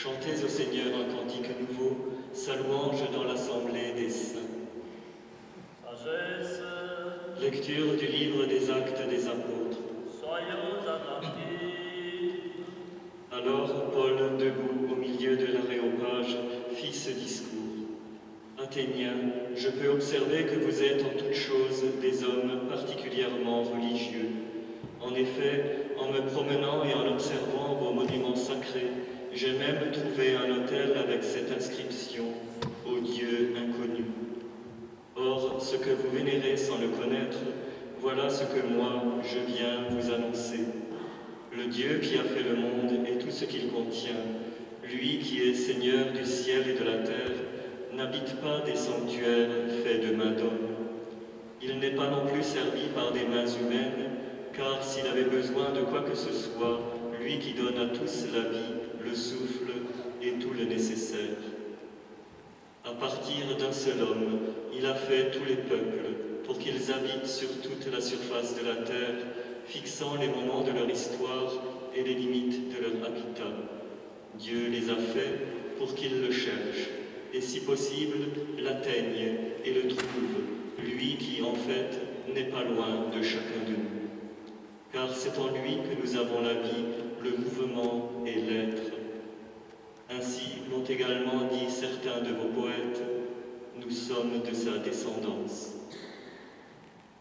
Chantez au Seigneur un cantique nouveau, sa louange dans l'assemblée des saints. Sagesse. Lecture du livre des Actes des Apôtres. Soyons attentifs. Alors Paul, debout au milieu de l'aréopage, fit ce discours. Athéniens, je peux observer que vous êtes en toutes choses des hommes particulièrement religieux. En effet, en me promenant et en observant vos monuments sacrés, j'ai même trouvé un autel avec cette inscription « Au Dieu inconnu ». Or, ce que vous vénérez sans le connaître, voilà ce que moi, je viens vous annoncer. Le Dieu qui a fait le monde et tout ce qu'il contient, lui qui est Seigneur du ciel et de la terre, n'habite pas des sanctuaires faits de mains d'hommes. Il n'est pas non plus servi par des mains humaines, car s'il avait besoin de quoi que ce soit, lui qui donne à tous la vie, le souffle et tout le nécessaire. À partir d'un seul homme, il a fait tous les peuples pour qu'ils habitent sur toute la surface de la terre, fixant les moments de leur histoire et les limites de leur habitat. Dieu les a faits pour qu'ils le cherchent, et si possible, l'atteignent et le trouvent, lui qui, en fait, n'est pas loin de chacun de nous. Car c'est en lui que nous avons la vie, le mouvement et l'être. Ainsi l'ont également dit certains de vos poètes, nous sommes de sa descendance.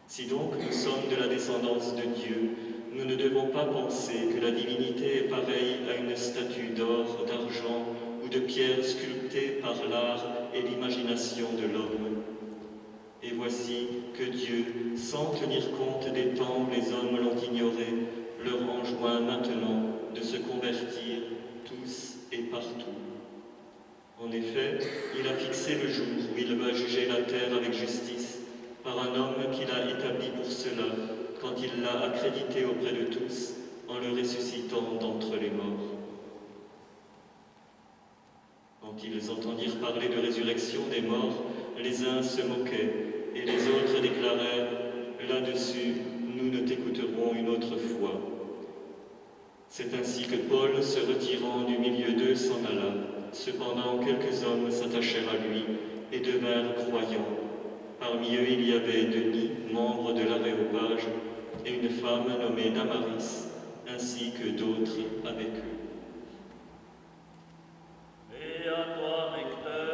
Si donc nous sommes de la descendance de Dieu, nous ne devons pas penser que la divinité est pareille à une statue d'or, d'argent ou de pierre sculptée par l'art et l'imagination de l'homme. Et voici, que Dieu, sans tenir compte des temps où les hommes l'ont ignoré, leur enjoint maintenant de se convertir tous et partout. En effet, il a fixé le jour où il va juger la terre avec justice par un homme qu'il a établi pour cela, quand il l'a accrédité auprès de tous en le ressuscitant d'entre les morts. Quand ils entendirent parler de résurrection des morts, les uns se moquaient et les autres déclarèrent « Là-dessus, nous ne t'écouterons une autre fois ». C'est ainsi que Paul, se retirant du milieu d'eux, s'en alla. Cependant, quelques hommes s'attachèrent à lui et devinrent croyants. Parmi eux, il y avait Denis, membre de l'Aréopage, et une femme nommée Damaris, ainsi que d'autres avec eux. Et à toi, lecteur,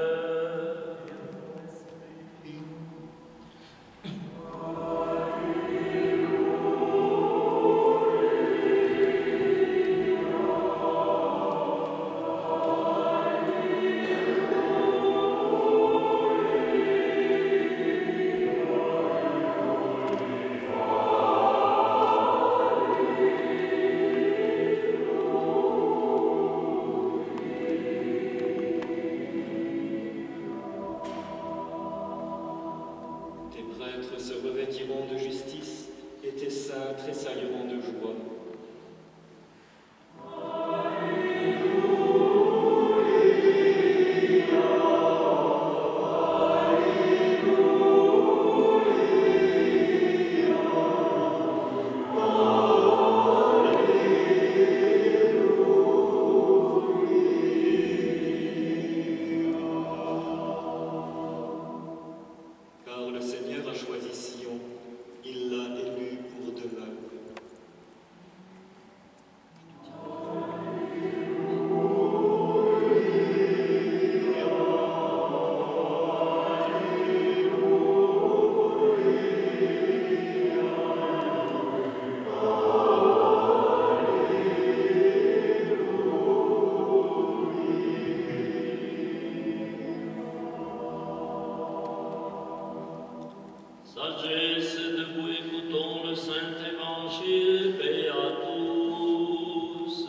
Se revêtiront de justice et tes saints tressailleront de joie. Car le Seigneur a choisi Sion, il l'a élu pour demeure. sagesse, debout écoutons le Saint Évangile, paix à tous.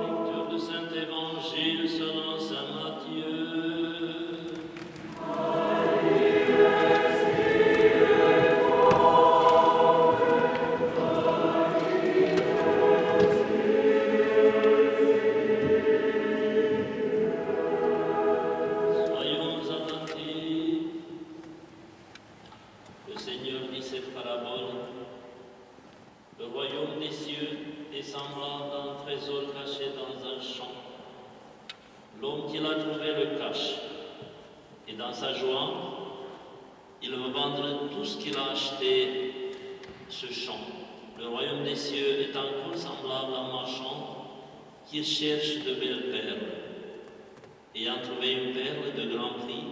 Lecture du Saint Évangile selon Saint Matthieu. Soyons attentifs. Le Seigneur dit cette parabole. Le royaume des cieux est semblable à un trésor caché dans un champ. L'homme qui l'a trouvé le cache. Et dans sa joie, il va vendre tout ce qu'il a acheté, ce champ. Le royaume des cieux est encore semblable à un marchand qui cherche de belles perles. Ayant trouvé une perle de grand prix,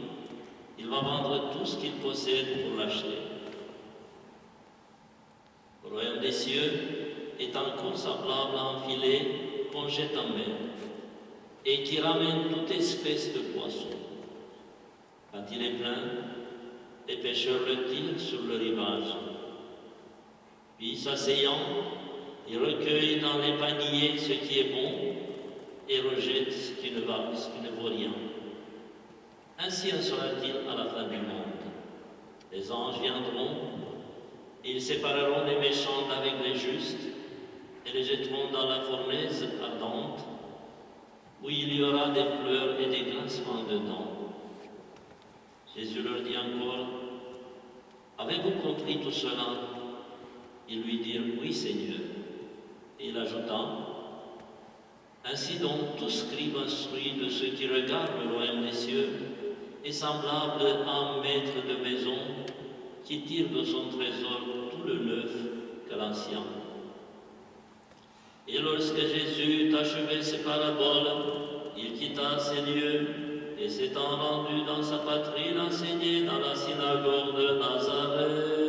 il va vendre tout ce qu'il possède pour l'acheter. Le royaume des cieux est encore semblable à un filet qu'on jette en mer et qui ramène toute espèce de poisson. Quand il est plein, les pêcheurs le tirent sur le rivage. Puis, s'asseyant, il recueille dans les paniers ce qui est bon et rejette ce qui ne vaut rien. Ainsi en sera-t-il à la fin du monde. Les anges viendront, et ils sépareront les méchants d'avec les justes, et les jetteront dans la fournaise ardente, où il y aura des pleurs et des grincements de dents. Jésus leur dit encore, « Avez-vous compris tout cela ?» Ils lui dirent, « Oui, Seigneur. » Et il ajouta, « Ainsi donc, tout scribe instruit de ceux qui regardent le royaume des cieux est semblable à un maître de maison qui tire de son trésor tout le neuf que l'ancien. » Et lorsque Jésus eut achevé ses paraboles, il quitta ces lieux et s'étant rendu dans sa patrie, l'enseignait dans la synagogue de Nazareth.